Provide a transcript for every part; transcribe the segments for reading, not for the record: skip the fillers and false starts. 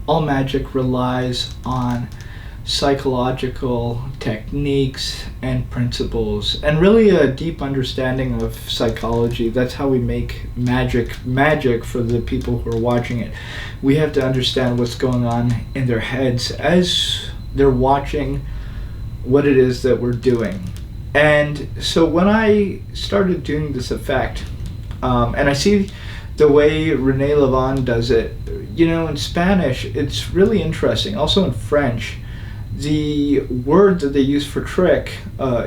all magic relies on psychological techniques and principles, and really a deep understanding of psychology. That's how we make magic for the people who are watching it. We have to understand what's going on in their heads as they're watching what it is that we're doing. And so when I started doing this effect, and I see the way René Lavand does it, in Spanish, it's really interesting. Also in French, the word that they use for trick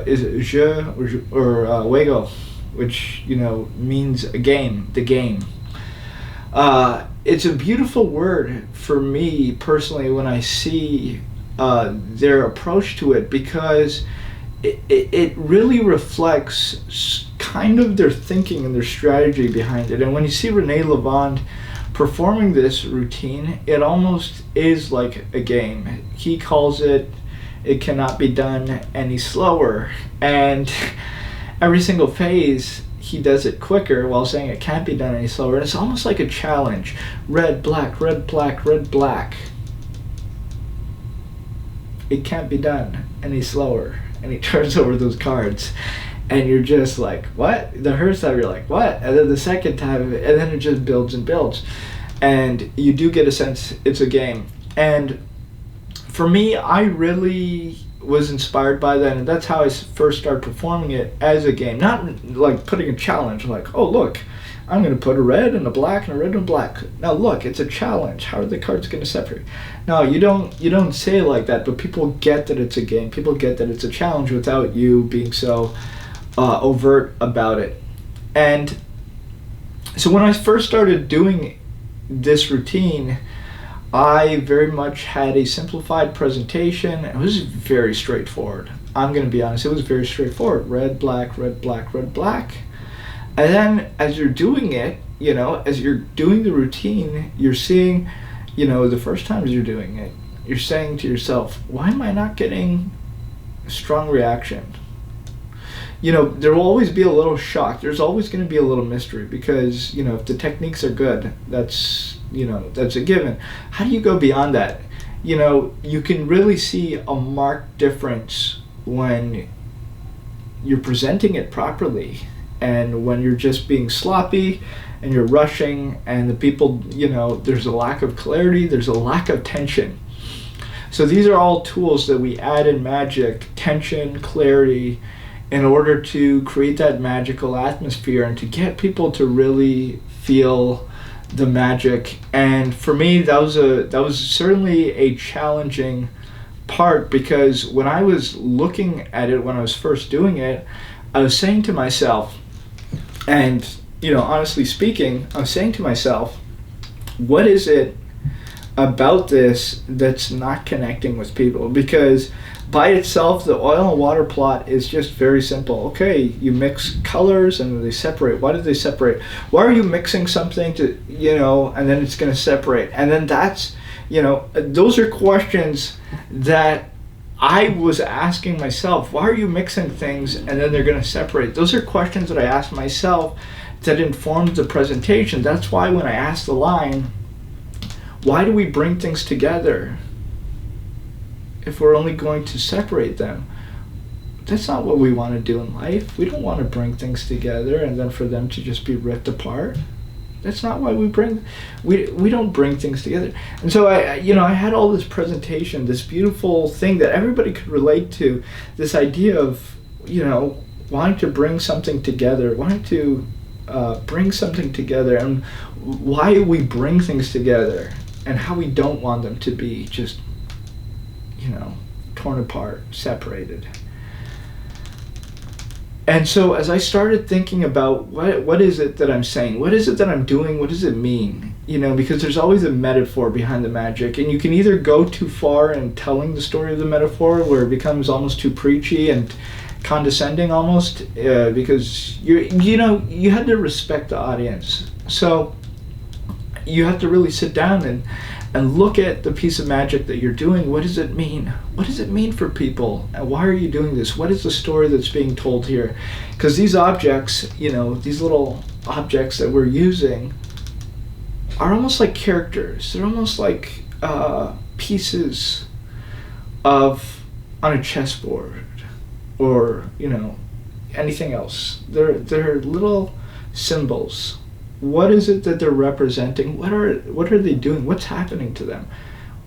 is jeu or juego, which means a game, the game. It's a beautiful word for me personally when I see their approach to it, because it really reflects kind of their thinking and their strategy behind it. And when you see René Lavand performing this routine, it almost is like a game. He calls it cannot be done any slower. And every single phase, he does it quicker while saying it can't be done any slower. And it's almost like a challenge. Red, black, red, black, red, black. It can't be done any slower. And he turns over those cards. And you're just like, what? The first time you're like, what? And then the second time, and then it just builds and builds. And you do get a sense it's a game. And for me, I really was inspired by that. And that's how I first started performing it as a game. Not like putting a challenge, like, oh, look, I'm going to put a red and a black and a red and a black. Now, look, it's a challenge. How are the cards going to separate? No, you don't say it like that, but people get that it's a game. People get that it's a challenge without you being so overt about it. And so when I first started doing this routine, I very much had a simplified presentation. It was very straightforward. I'm going to be honest, it was very straightforward. Red, black, red, black, red, black. And then as you're doing it, as you're doing the routine, you're seeing, the first times you're doing it, you're saying to yourself, why am I not getting a strong reaction? There will always be a little shock. There's always going to be a little mystery because, if the techniques are good, that's a given. How do you go beyond that? You can really see a marked difference when you're presenting it properly and when you're just being sloppy and you're rushing and the people, there's a lack of clarity, there's a lack of tension. So these are all tools that we add in magic: tension, clarity, in order to create that magical atmosphere and to get people to really feel the magic. And for me, that was certainly a challenging part, because when I was looking at it, when I was first doing it, I was saying to myself, and honestly speaking, I was saying to myself, what is it about this that's not connecting with people? Because by itself, the oil and water plot is just very simple. Okay, you mix colors and they separate. Why did they separate? Why are you mixing something to, and then it's going to separate? And then that's, those are questions that I was asking myself. Why are you mixing things and then they're going to separate? Those are questions that I asked myself that informed the presentation. That's why when I asked the line, why do we bring things together if we're only going to separate them? That's not what we want to do in life. We don't want to bring things together and then for them to just be ripped apart. That's not why we don't bring things together. And so I had all this presentation, this beautiful thing that everybody could relate to, this idea of, wanting to bring something together, and why we bring things together and how we don't want them to be just torn apart, separated. And so as I started thinking about what is it that I'm saying, what is it that I'm doing, what does it mean? Because there's always a metaphor behind the magic, and you can either go too far in telling the story of the metaphor where it becomes almost too preachy and condescending almost, because you had to respect the audience. So you have to really sit down and look at the piece of magic that you're doing. What does it mean? What does it mean for people? And why are you doing this? What is the story that's being told here? Because these objects, these little objects that we're using are almost like characters. They're almost like pieces of on a chessboard, or anything else. They're little symbols. What is it that they're representing? What are they doing? What's happening to them?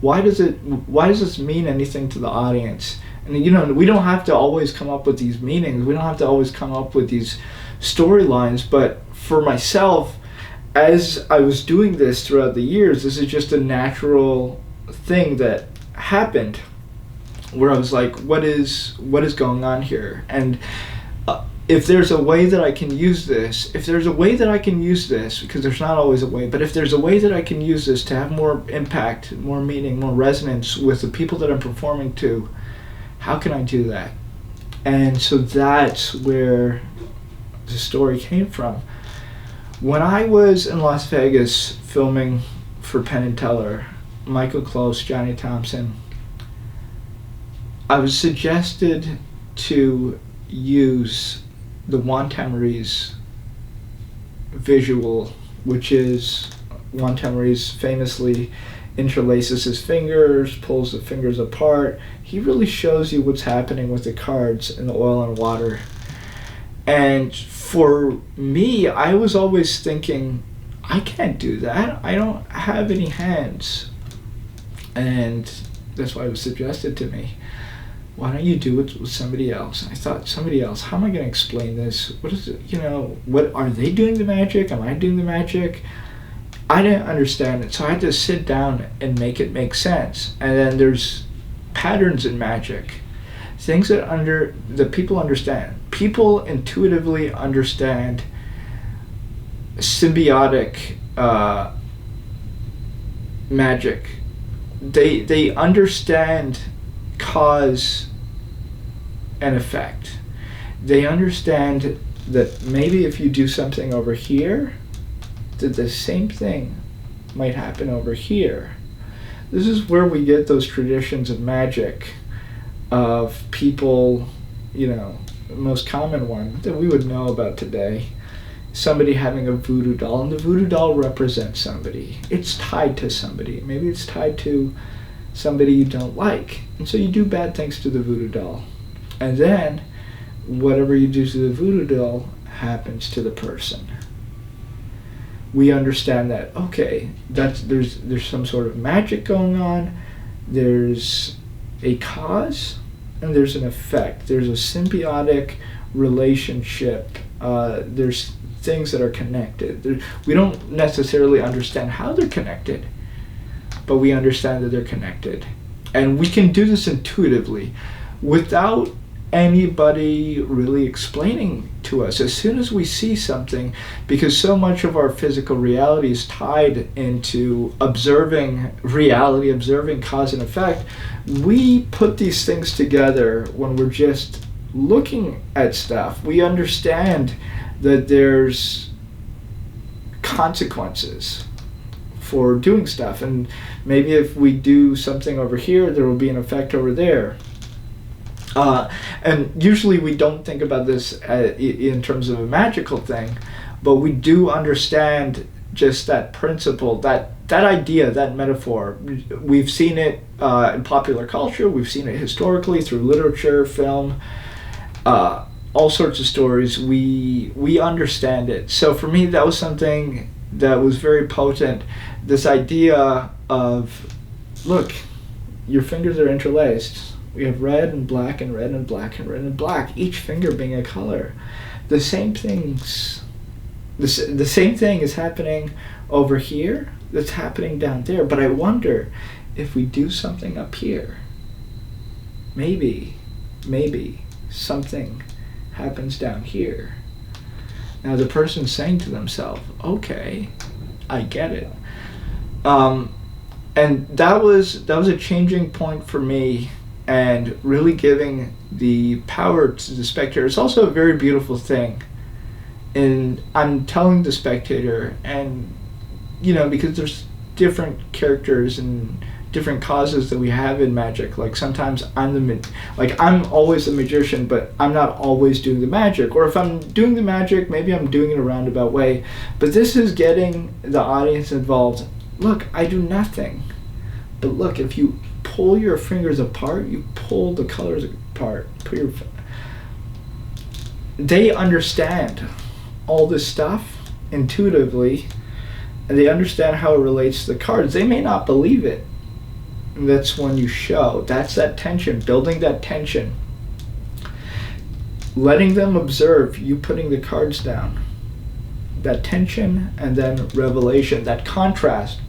Why does this mean anything to the audience? And we don't have to always come up with these meanings. We don't have to always come up with these storylines. But for myself, as I was doing this throughout the years, this is just a natural thing that happened, where I was like, what is going on here? And if there's a way that I can use this, because there's not always a way, but if there's a way that I can use this to have more impact, more meaning, more resonance with the people that I'm performing to, how can I do that? And so that's where the story came from. When I was in Las Vegas filming for Penn and Teller, Michael Close, Johnny Thompson, I was suggested to use the Juan Tamariz visual, which is Juan Tamariz famously interlaces his fingers, pulls the fingers apart. He really shows you what's happening with the cards in the oil and water. And for me, I was always thinking, I can't do that. I don't have any hands. And that's why it was suggested to me. Why don't you do it with somebody else? I thought, somebody else, how am I going to explain this? What is it, what are they doing the magic? Am I doing the magic? I didn't understand it, so I had to sit down and make it make sense. And then there's patterns in magic, things that people understand. People intuitively understand symbiotic magic. They understand cause and effect. They understand that maybe if you do something over here, that the same thing might happen over here. This is where we get those traditions of magic, of people, the most common one that we would know about today, somebody having a voodoo doll, and the voodoo doll represents somebody. It's tied to somebody. Maybe it's tied to somebody you don't like, and so you do bad things to the voodoo doll, and then whatever you do to the voodoo doll happens to the person. We understand that, okay, there's some sort of magic going on, there's a cause and there's an effect, there's a symbiotic relationship, there's things that are connected. We don't necessarily understand how they're connected, but we understand that they're connected. And we can do this intuitively without anybody really explaining to us. As soon as we see something, because so much of our physical reality is tied into observing reality, observing cause and effect, we put these things together when we're just looking at stuff. We understand that there's consequences for doing stuff, and maybe if we do something over here, there will be an effect over there. And usually we don't think about this in terms of a magical thing, but we do understand just that principle, that idea, that metaphor. We've seen it in popular culture, we've seen it historically through literature, film, all sorts of stories. We understand it. So for me, that was something that was very potent. This idea of, look, your fingers are interlaced. We have red and black and red and black and red and black, each finger being a color. The same thing is happening over here that's happening down there. But I wonder if we do something up here, maybe something happens down here. Now the person's saying to themselves, okay, I get it. And that was a changing point for me, and really giving the power to the spectator. It's also a very beautiful thing. And I'm telling the spectator, and because there's different characters and different causes that we have in magic. Like sometimes I'm always the magician, but I'm not always doing the magic. Or if I'm doing the magic, maybe I'm doing it a roundabout way. But this is getting the audience involved. Look, I do nothing. But look, if you pull your fingers apart, you pull the colors apart. They understand all this stuff intuitively, and they understand how it relates to the cards. They may not believe it. And that's when you show. That's that tension, building that tension. Letting them observe you putting the cards down. That tension, and then revelation, that contrast,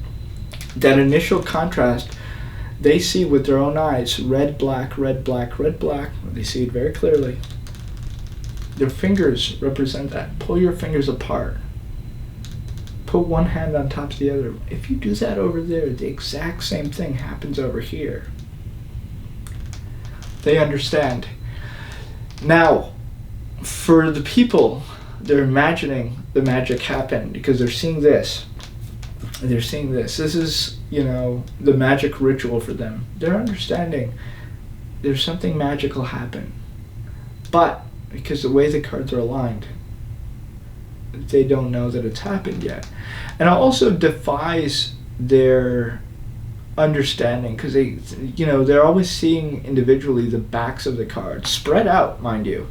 that initial contrast, they see with their own eyes, red, black, red, black, red, black. They see it very clearly. Their fingers represent that. Pull your fingers apart. Put one hand on top of the other. If you do that over there, the exact same thing happens over here. They understand. Now, for the people, they're imagining the magic happen because they're seeing this. And they're seeing this. This is, the magic ritual for them. They're understanding there's something magical happen. But because the way the cards are aligned, they don't know that it's happened yet. And it also defies their understanding because they're always seeing individually the backs of the cards, spread out, mind you,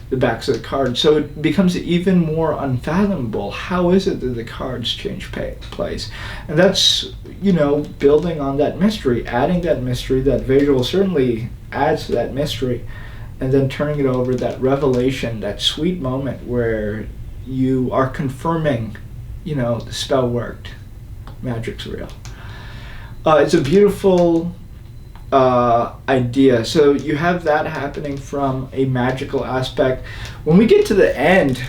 the backs of the cards. So it becomes even more unfathomable. How is it that the cards change place? And that's, building on that mystery, adding that mystery, that visual certainly adds to that mystery, and then turning it over, that revelation, that sweet moment where you are confirming, the spell worked. Magic's real. It's a beautiful idea. So you have that happening from a magical aspect. When we get to the end,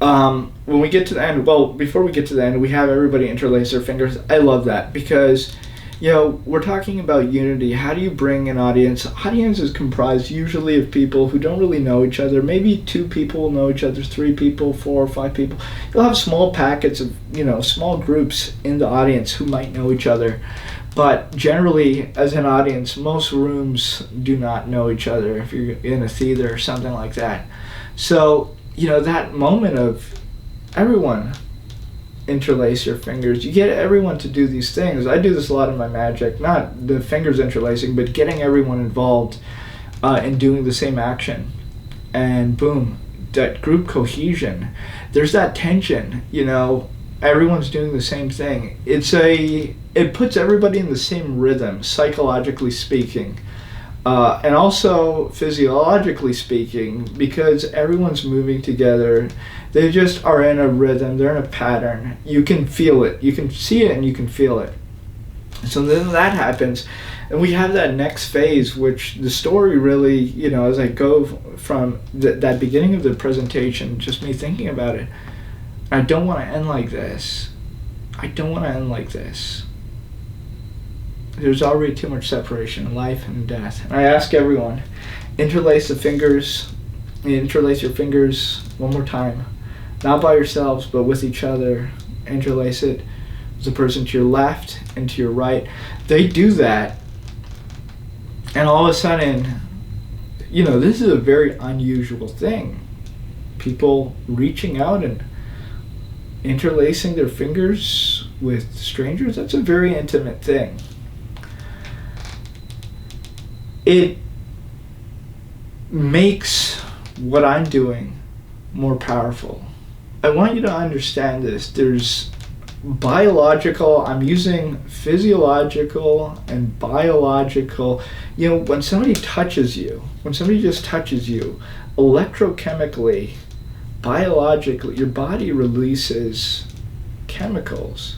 well, before we get to the end, we have everybody interlace their fingers. I love that because, we're talking about unity. How do you bring an audience? Audience is comprised usually of people who don't really know each other. Maybe 2 people will know each other, 3 people, 4 or 5 people. You'll have small packets of, small groups in the audience who might know each other. But generally, as an audience, most rooms do not know each other if you're in a theater or something like that. So, that moment of everyone interlace your fingers. You get everyone to do these things. I do this a lot in my magic, not the fingers interlacing, but getting everyone involved in doing the same action. And boom, that group cohesion. There's that tension, everyone's doing the same thing. It puts everybody in the same rhythm, psychologically speaking. And also physiologically speaking, because everyone's moving together. They just are in a rhythm, they're in a pattern. You can feel it, you can see it, and you can feel it. So then that happens, and we have that next phase, which the story really, as I go from that beginning of the presentation, just me thinking about it, I don't want to end like this. I don't want to end like this. There's already too much separation in life and death. And I ask everyone, interlace your fingers one more time. Not by yourselves, but with each other. Interlace it with the person to your left and to your right. They do that, and all of a sudden, this is a very unusual thing. People reaching out and interlacing their fingers with strangers, that's a very intimate thing. It makes what I'm doing more powerful. I want you to understand this. There's biological, I'm using physiological and biological. When somebody touches you, when somebody just touches you, electrochemically, biologically, your body releases chemicals.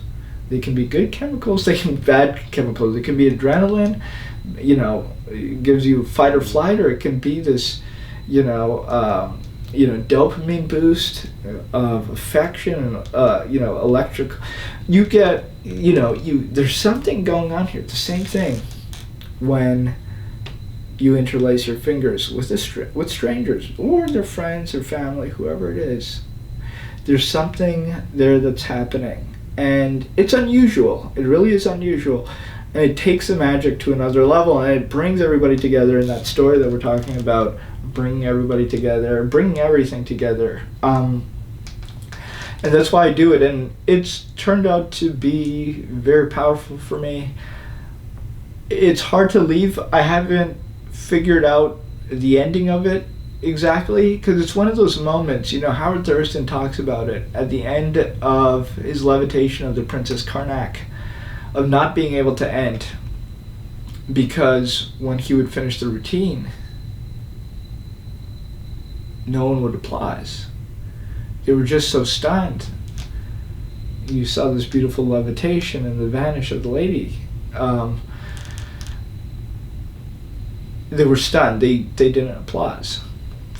They can be good chemicals, they can be bad chemicals. It can be adrenaline, it gives you fight or flight, or it can be this, dopamine boost of affection and, electric. You get, there's something going on here. It's the same thing when you interlace your fingers with strangers or their friends or family, whoever it is. There's something there that's happening, and it's unusual. It really is unusual, and it takes the magic to another level, and it brings everybody together in that story that we're talking about, bringing everybody together, bringing everything together. And that's why I do it, and it's turned out to be very powerful for me. it's hard to leave. I haven't figured out the ending of it exactly, because it's one of those moments, Howard Thurston talks about it at the end of his levitation of the Princess Karnak, of not being able to end, because when he would finish the routine, no one would applaud. They were just so stunned. You saw this beautiful levitation and the vanish of the lady. They were stunned. They didn't applaud.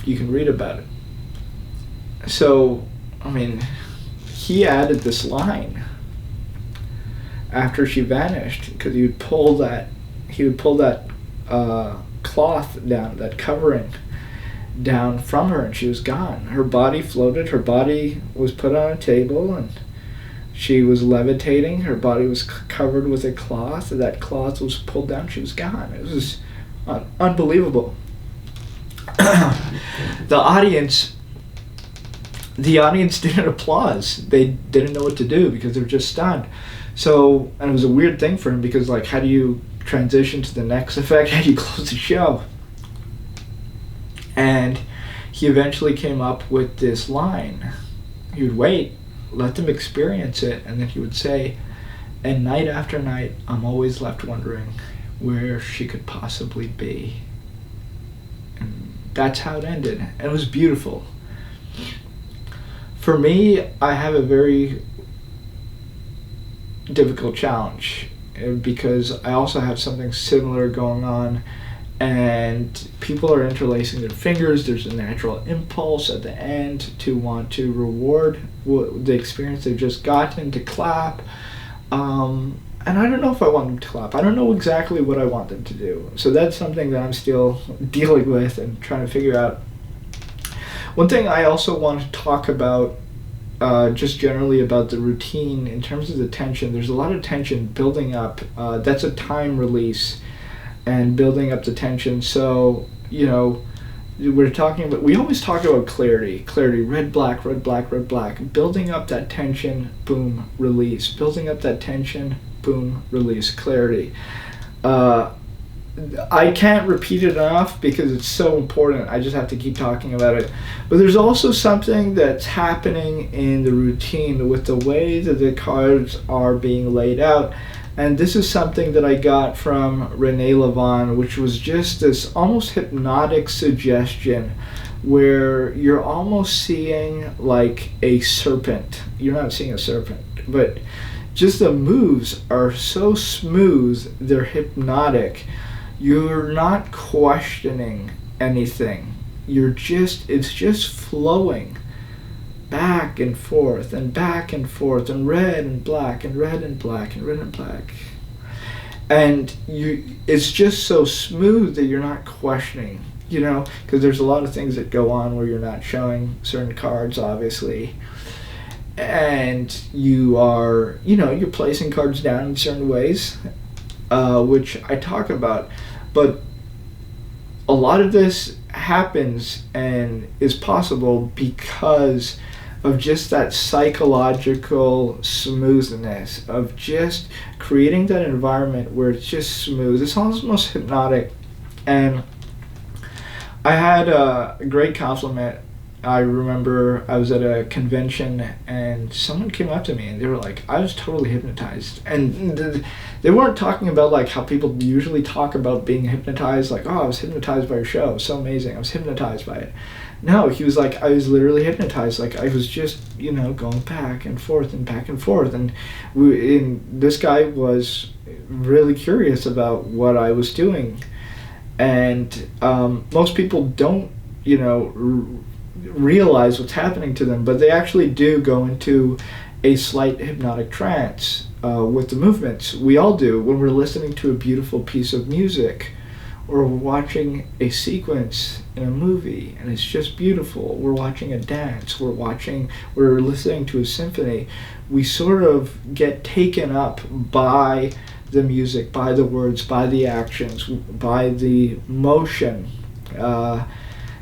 You can read about it. So, he added this line after she vanished, because he would pull that cloth down, that covering down from her, and she was gone. Her body floated. Her body was put on a table, and she was levitating. Her body was covered with a cloth. That cloth was pulled down. She was gone. It was unbelievable. The audience didn't applaud. They didn't know what to do, because they were just stunned. So, and it was a weird thing for him, because how do you transition to the next effect? How do you close the show? And he eventually came up with this line. He would wait, let them experience it, and then he would say, and night after night, I'm always left wondering where she could possibly be. And that's how it ended. And it was beautiful. For me, I have a very difficult challenge, because I also have something similar going on, and people are interlacing their fingers. There's a natural impulse at the end to want to reward the experience they've just gotten, to clap. And I don't know if I want them to clap. I don't know exactly what I want them to do. So that's something that I'm still dealing with and trying to figure out. One thing I also want to talk about, just generally about the routine, in terms of the tension. There's a lot of tension building up. That's a time release, and building up the tension. So, we always talk about clarity, red, black, red, black, red, black. Building up that tension, boom, release. Building up that tension, boom, release, clarity. I can't repeat it enough, because it's so important. I just have to keep talking about it. But there's also something that's happening in the routine with the way that the cards are being laid out. And this is something that I got from Renee Levon, which was just this almost hypnotic suggestion, where you're almost seeing like a serpent. You're not seeing a serpent, but just the moves are so smooth, they're hypnotic. You're not questioning anything. It's just flowing back and forth and back and forth, and red and black and red and black and red and black. And it's just so smooth that you're not questioning, because there's a lot of things that go on where you're not showing certain cards, obviously. And you are, you're placing cards down in certain ways, which I talk about. But a lot of this happens and is possible because of just that psychological smoothness, of just creating that environment where it's just smooth. It's almost hypnotic. And I had a great compliment. I remember I was at a convention, and someone came up to me and they were like, I was totally hypnotized. And they weren't talking about like how people usually talk about being hypnotized, like, oh, I was hypnotized by your show, it was so amazing, I was hypnotized by it. No, he was like, I was literally hypnotized. Like, I was just, going back and forth and back and forth. And this guy was really curious about what I was doing. And most people don't, realize what's happening to them, but they actually do go into a slight hypnotic trance with the movements. We all do when we're listening to a beautiful piece of music, or we're watching a sequence in a movie and it's just beautiful. We're watching a dance, we're listening to a symphony. We sort of get taken up by the music, by the words, by the actions, by the motion.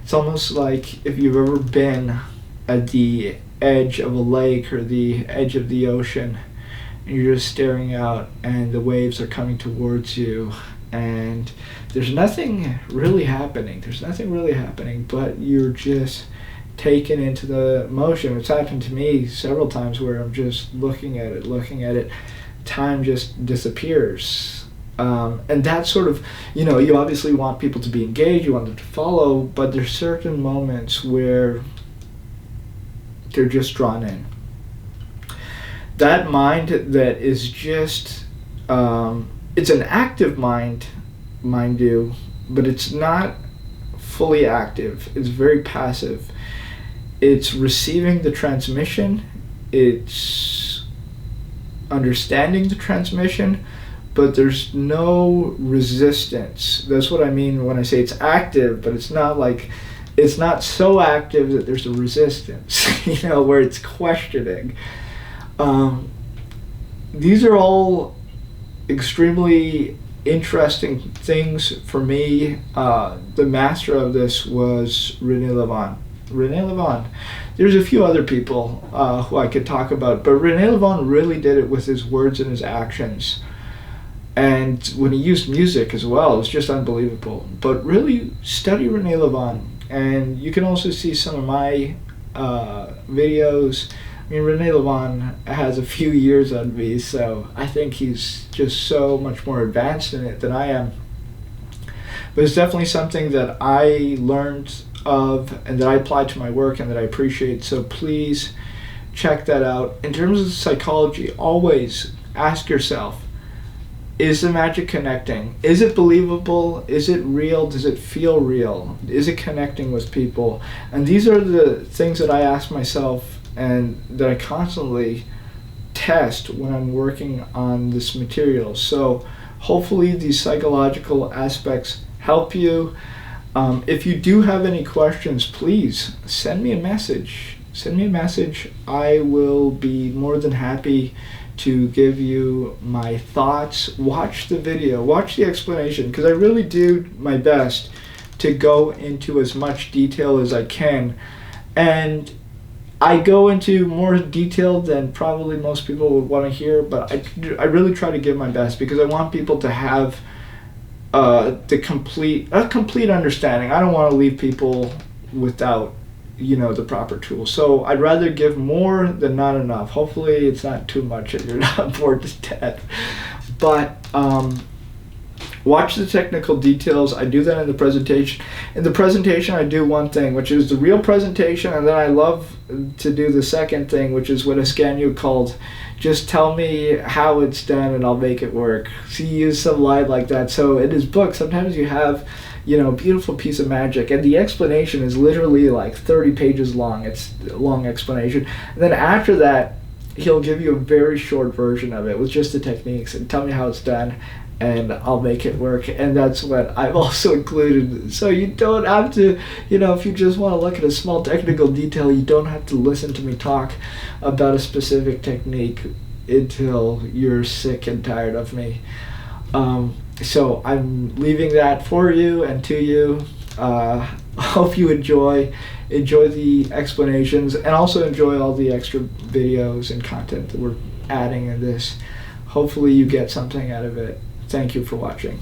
It's almost like if you've ever been at the edge of a lake or the edge of the ocean, and you're just staring out, and the waves are coming towards you, and there's nothing really happening. There's nothing really happening, but you're just taken into the motion. It's happened to me several times where I'm just looking at it. Time just disappears. And that's sort of, you obviously want people to be engaged, you want them to follow, but there's certain moments where they're just drawn in. That mind that is just, it's an active mind, mind you, but it's not fully active. It's very passive. It's receiving the transmission, it's understanding the transmission, but there's no resistance. That's what I mean when I say it's active, but it's not so active that there's a resistance, where it's questioning. These are all extremely interesting things for me. The master of this was René Lévon. There's a few other people who I could talk about, but René Lévon really did it with his words and his actions. And when he used music as well, it's just unbelievable. But really study René Lévon. And you can also see some of my videos. I mean, René Lévon has a few years on me, so I think he's just so much more advanced in it than I am. But it's definitely something that I learned of and that I apply to my work and that I appreciate, so please check that out. In terms of psychology, always ask yourself, is the magic connecting? Is it believable? Is it real? Does it feel real? Is it connecting with people? And these are the things that I ask myself and that I constantly test when I'm working on this material. So hopefully these psychological aspects help you. If you do have any questions, please send me a message. I will be more than happy to give you my thoughts. Watch the video, watch the explanation, because I really do my best to go into as much detail as I can. And I go into more detail than probably most people would want to hear, but I really try to give my best because I want people to have a complete understanding. I don't want to leave people without the proper tools. So I'd rather give more than not enough. Hopefully it's not too much and you're not bored to death. But watch the technical details. I do that in the presentation. In the presentation I do one thing, which is the real presentation, and then I love to do the second thing, which is what Ascanio called, just tell me how it's done and I'll make it work. So he used some line like that. So in his book, sometimes you have a beautiful piece of magic, and the explanation is literally like 30 pages long. It's a long explanation. And then after that, he'll give you a very short version of it with just the techniques and tell me how it's done, and I'll make it work. And that's what I've also included. So you don't have to, if you just want to look at a small technical detail, you don't have to listen to me talk about a specific technique until you're sick and tired of me. So I'm leaving that for you and to you. Hope you enjoy the explanations, and also enjoy all the extra videos and content that we're adding in this. Hopefully you get something out of it. Thank you for watching.